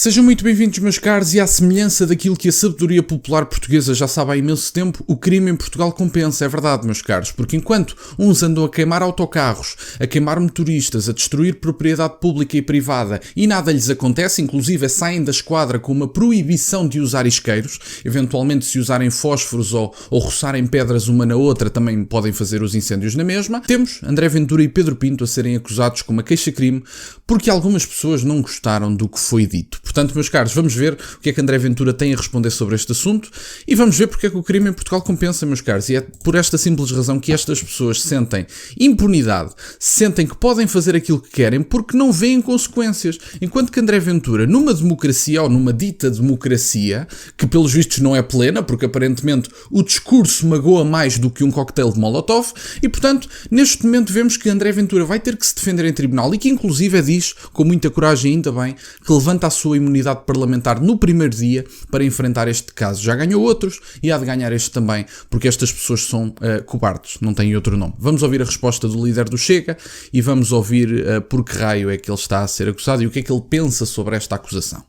Sejam muito bem-vindos, meus caros, e à semelhança daquilo que a sabedoria popular portuguesa já sabe há imenso tempo, o crime em Portugal compensa, é verdade, meus caros, porque enquanto uns andam a queimar autocarros, a queimar motoristas, a destruir propriedade pública e privada e nada lhes acontece, inclusive saem da esquadra com uma proibição de usar isqueiros, eventualmente se usarem fósforos ou roçarem pedras uma na outra também podem fazer os incêndios na mesma, temos André Ventura e Pedro Pinto a serem acusados com uma queixa-crime porque algumas pessoas não gostaram do que foi dito. Portanto, meus caros, vamos ver o que é que André Ventura tem a responder sobre este assunto e vamos ver porque é que o crime em Portugal compensa, meus caros. E é por esta simples razão que estas pessoas sentem impunidade, sentem que podem fazer aquilo que querem porque não veem consequências. Enquanto que André Ventura, numa democracia ou numa dita democracia, que pelos vistos não é plena, porque aparentemente o discurso magoa mais do que um coquetel de Molotov, e portanto, neste momento vemos que André Ventura vai ter que se defender em tribunal e que inclusive diz, com muita coragem ainda bem, que levanta a sua imunidade parlamentar no primeiro dia para enfrentar este caso. Já ganhou outros e há de ganhar este também, porque estas pessoas são cobardes, não têm outro nome. Vamos ouvir a resposta do líder do Chega e vamos ouvir por que raio é que ele está a ser acusado e o que é que ele pensa sobre esta acusação.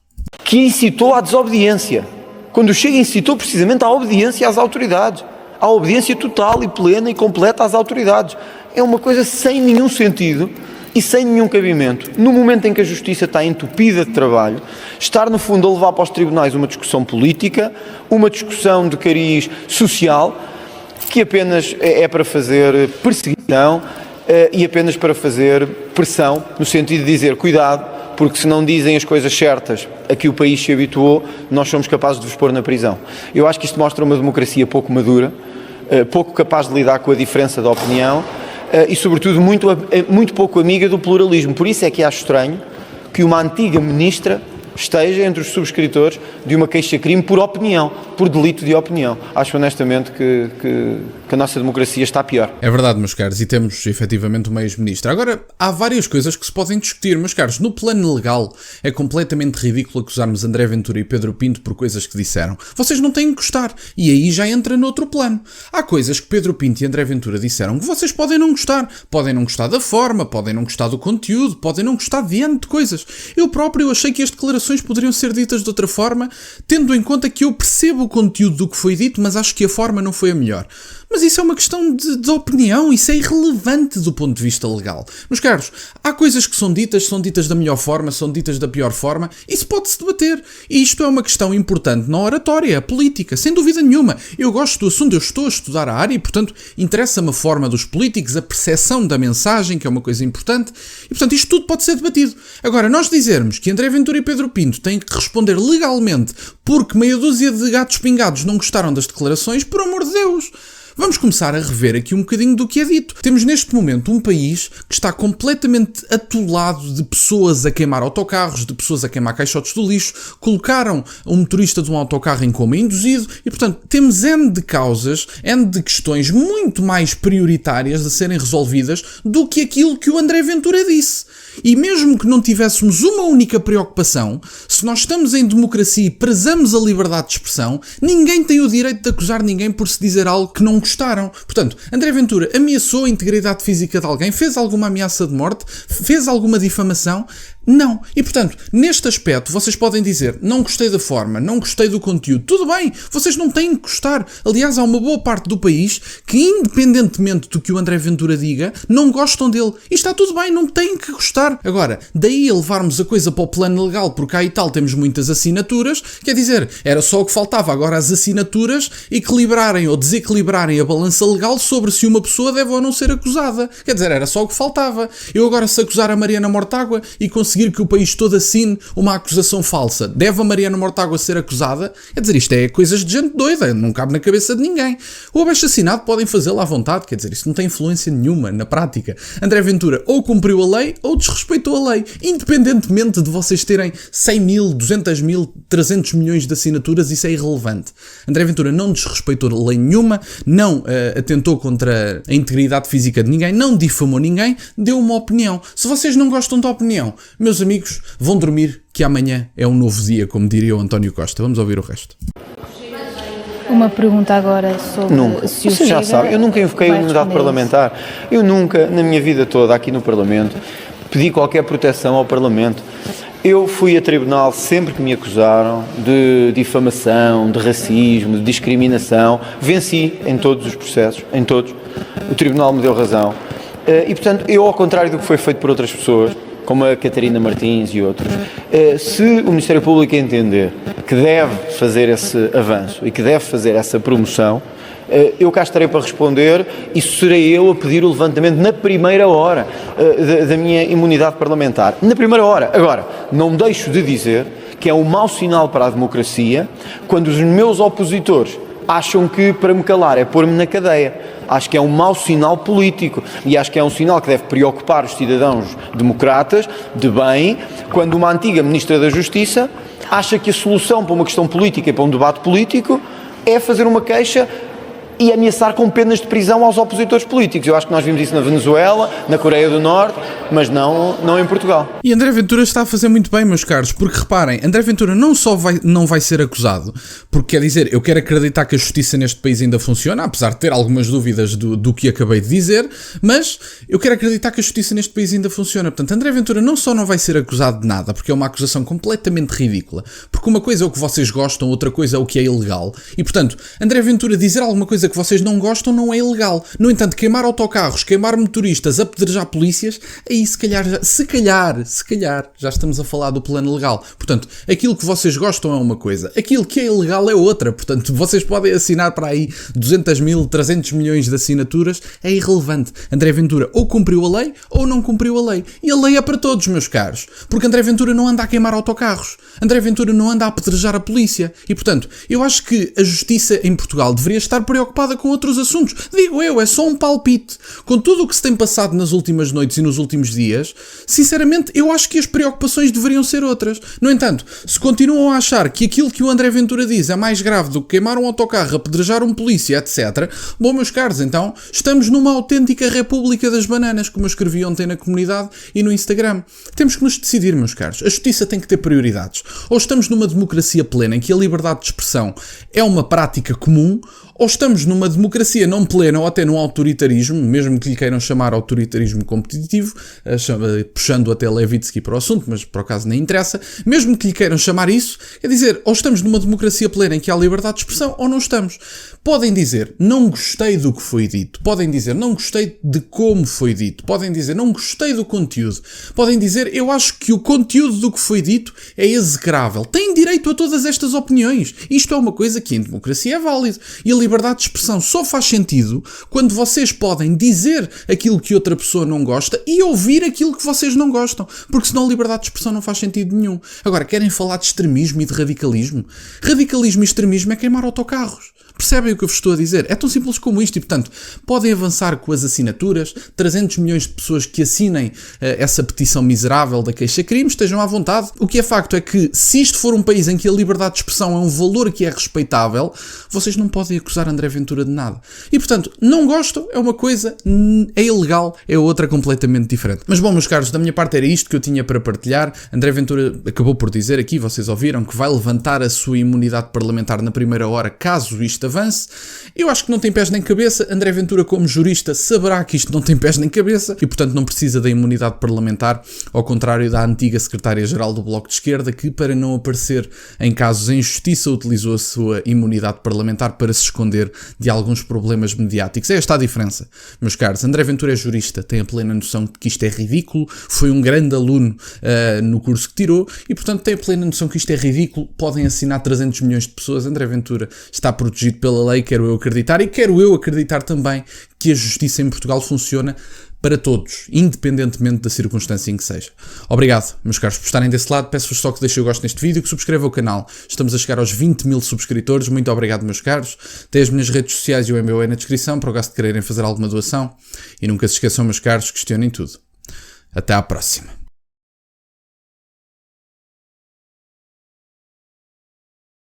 Que incitou à desobediência, quando o Chega incitou precisamente à obediência às autoridades, à obediência total e plena e completa às autoridades. É uma coisa sem nenhum sentido e sem nenhum cabimento, no momento em que a justiça está entupida de trabalho, estar no fundo a levar para os tribunais uma discussão política, uma discussão de cariz social, que apenas é para fazer perseguição e apenas para fazer pressão, no sentido de dizer, cuidado, porque se não dizem as coisas certas a que o país se habituou, nós somos capazes de vos pôr na prisão. Eu acho que isto mostra uma democracia pouco madura, pouco capaz de lidar com a diferença de opinião, e sobretudo muito pouco amiga do pluralismo. Por isso é que acho estranho que uma antiga ministra esteja entre os subscritores de uma queixa-crime por opinião, por delito de opinião. Acho honestamente que a nossa democracia está pior. É verdade, meus caros, e temos efetivamente uma ex-ministra. Agora, há várias coisas que se podem discutir, meus caros. No plano legal, é completamente ridículo acusarmos André Ventura e Pedro Pinto por coisas que disseram. Vocês não têm que gostar, e aí já entra noutro plano. Há coisas que Pedro Pinto e André Ventura disseram que vocês podem não gostar. Podem não gostar da forma, podem não gostar do conteúdo, podem não gostar de N de coisas. Eu próprio achei que as declarações poderiam ser ditas de outra forma, tendo em conta que eu percebo o conteúdo do que foi dito, mas acho que a forma não foi a melhor. Mas isso é uma questão de opinião, isso é irrelevante do ponto de vista legal. Meus caros, há coisas que são ditas da melhor forma, são ditas da pior forma, isso pode-se debater. E isto é uma questão importante na oratória, a política, sem dúvida nenhuma. Eu gosto do assunto, eu estou a estudar a área e, portanto, interessa-me a forma dos políticos, a percepção da mensagem, que é uma coisa importante, e, portanto, isto tudo pode ser debatido. Agora, nós dizermos que André Ventura e Pedro Pinto têm que responder legalmente porque meia dúzia de gatos pingados não gostaram das declarações, por amor de Deus! Vamos começar a rever aqui um bocadinho do que é dito. Temos neste momento um país que está completamente atolado de pessoas a queimar autocarros, de pessoas a queimar caixotes do lixo, colocaram um motorista de um autocarro em coma induzido e, portanto, temos N de causas, N de questões muito mais prioritárias a serem resolvidas do que aquilo que o André Ventura disse. E mesmo que não tivéssemos uma única preocupação, se nós estamos em democracia e prezamos a liberdade de expressão, ninguém tem o direito de acusar ninguém por se dizer algo que não gostaram. Portanto, André Ventura ameaçou a integridade física de alguém, fez alguma ameaça de morte, fez alguma difamação? Não. E, portanto, neste aspecto, vocês podem dizer, não gostei da forma, não gostei do conteúdo. Tudo bem, vocês não têm que gostar. Aliás, há uma boa parte do país que, independentemente do que o André Ventura diga, não gostam dele. E está tudo bem, não têm que gostar. Agora, daí a levarmos a coisa para o plano legal, porque aí tal temos muitas assinaturas, quer dizer, era só o que faltava agora as assinaturas equilibrarem ou desequilibrarem a balança legal sobre se uma pessoa deve ou não ser acusada. Quer dizer, era só o que faltava. Eu agora, se acusar a Mariana Mortágua e conseguir que o país todo assine uma acusação falsa, deve a Mariana Mortágua ser acusada? Quer dizer, isto é coisas de gente doida, não cabe na cabeça de ninguém. O abaixo-assinado podem fazê-lo à vontade, quer dizer, isso não tem influência nenhuma na prática. André Ventura ou cumpriu a lei ou desrespeitou a lei, independentemente de vocês terem 100 mil, 200 mil, 300 milhões de assinaturas, isso é irrelevante. André Ventura não desrespeitou lei nenhuma, não atentou contra a integridade física de ninguém, não difamou ninguém, deu uma opinião. Se vocês não gostam da opinião, meus amigos, vão dormir, que amanhã é um novo dia, como diria o António Costa. Vamos ouvir o resto. Uma pergunta agora sobre se o Você já sabe, eu nunca invoquei a imunidade parlamentar. Eu nunca, na minha vida toda aqui no Parlamento, pedi qualquer proteção ao Parlamento. Eu fui a tribunal sempre que me acusaram de difamação, de racismo, de discriminação. Venci em todos os processos, em todos. O tribunal me deu razão. E, portanto, eu, ao contrário do que foi feito por outras pessoas, como a Catarina Martins e outros, se o Ministério Público entender que deve fazer esse avanço e que deve fazer essa promoção, eu cá estarei para responder e serei eu a pedir o levantamento na primeira hora da minha imunidade parlamentar. Na primeira hora. Agora, não deixo de dizer que é um mau sinal para a democracia quando os meus opositores acham que para me calar é pôr-me na cadeia. Acho que é um mau sinal político e acho que é um sinal que deve preocupar os cidadãos democratas de bem, quando uma antiga Ministra da Justiça acha que a solução para uma questão política e para um debate político é fazer uma queixa e ameaçar com penas de prisão aos opositores políticos. Eu acho que nós vimos isso na Venezuela, na Coreia do Norte, mas não em Portugal. E André Ventura está a fazer muito bem, meus caros, porque reparem, André Ventura não só não vai ser acusado, porque quer dizer, eu quero acreditar que a justiça neste país ainda funciona, apesar de ter algumas dúvidas do que acabei de dizer, mas eu quero acreditar que a justiça neste país ainda funciona. Portanto, André Ventura não só não vai ser acusado de nada, porque é uma acusação completamente ridícula, porque uma coisa é o que vocês gostam, outra coisa é o que é ilegal, e portanto, André Ventura dizer alguma coisa que vocês não gostam não é ilegal. No entanto, queimar autocarros, queimar motoristas, apedrejar polícias, aí se calhar, já estamos a falar do plano legal. Portanto, aquilo que vocês gostam é uma coisa, aquilo que é ilegal é outra. Portanto, vocês podem assinar para aí 200 mil, 300 milhões de assinaturas, é irrelevante. André Ventura ou cumpriu a lei ou não cumpriu a lei. E a lei é para todos, meus caros. Porque André Ventura não anda a queimar autocarros. André Ventura não anda a apedrejar a polícia. E, portanto, eu acho que a justiça em Portugal deveria estar preocupada com outros assuntos. Digo eu, é só um palpite. Com tudo o que se tem passado nas últimas noites e nos últimos dias, sinceramente, eu acho que as preocupações deveriam ser outras. No entanto, se continuam a achar que aquilo que o André Ventura diz é mais grave do que queimar um autocarro, apedrejar um polícia, etc., bom, meus caros, então, estamos numa autêntica república das bananas, como eu escrevi ontem na comunidade e no Instagram. Temos que nos decidir, meus caros. A justiça tem que ter prioridades. Ou estamos numa democracia plena em que a liberdade de expressão é uma prática comum, ou estamos numa democracia não plena ou até num autoritarismo, mesmo que lhe queiram chamar autoritarismo competitivo, puxando até Levitsky para o assunto, mas por acaso nem interessa, mesmo que lhe queiram chamar isso, quer dizer, ou estamos numa democracia plena em que há liberdade de expressão ou não estamos. Podem dizer, não gostei do que foi dito, podem dizer, não gostei de como foi dito, podem dizer, não gostei do conteúdo, podem dizer, eu acho que o conteúdo do que foi dito é execrável. Têm direito a todas estas opiniões. Isto é uma coisa que em democracia é válido. E a liberdade de expressão só faz sentido quando vocês podem dizer aquilo que outra pessoa não gosta e ouvir aquilo que vocês não gostam, porque senão a liberdade de expressão não faz sentido nenhum. Agora, querem falar de extremismo e de radicalismo? Radicalismo e extremismo é queimar autocarros. Percebem o que eu vos estou a dizer? É tão simples como isto e, portanto, podem avançar com as assinaturas, 300 milhões de pessoas que assinem essa petição miserável da queixa-crime, estejam à vontade. O que é facto é que, se isto for um país em que a liberdade de expressão é um valor que é respeitável, vocês não podem acusar André Ventura de nada. E, portanto, não gostam, é uma coisa, é ilegal, é outra completamente diferente. Mas, bom, meus caros, da minha parte era isto que eu tinha para partilhar. André Ventura acabou por dizer aqui, vocês ouviram, que vai levantar a sua imunidade parlamentar na primeira hora, caso isto avance. Eu acho que não tem pés nem cabeça. André Ventura, como jurista, saberá que isto não tem pés nem cabeça e, portanto, não precisa da imunidade parlamentar, ao contrário da antiga secretária-geral do Bloco de Esquerda, que, para não aparecer em casos de injustiça, utilizou a sua imunidade parlamentar para se esconder de alguns problemas mediáticos. É esta a diferença, meus caros. André Ventura é jurista, tem a plena noção de que isto é ridículo, foi um grande aluno no curso que tirou e, portanto, tem a plena noção que isto é ridículo. Podem assinar 300 milhões de pessoas. André Ventura está protegido pela lei, quero eu acreditar, e quero eu acreditar também que a justiça em Portugal funciona para todos, independentemente da circunstância em que seja. Obrigado, meus caros, por estarem desse lado. Peço-vos só que deixem o gosto neste vídeo, que subscrevam o canal. Estamos a chegar aos 20 mil subscritores. Muito obrigado, meus caros. Tem as minhas redes sociais e o e-mail aí na descrição, para o caso de quererem fazer alguma doação. E nunca se esqueçam, meus caros, questionem tudo. Até à próxima.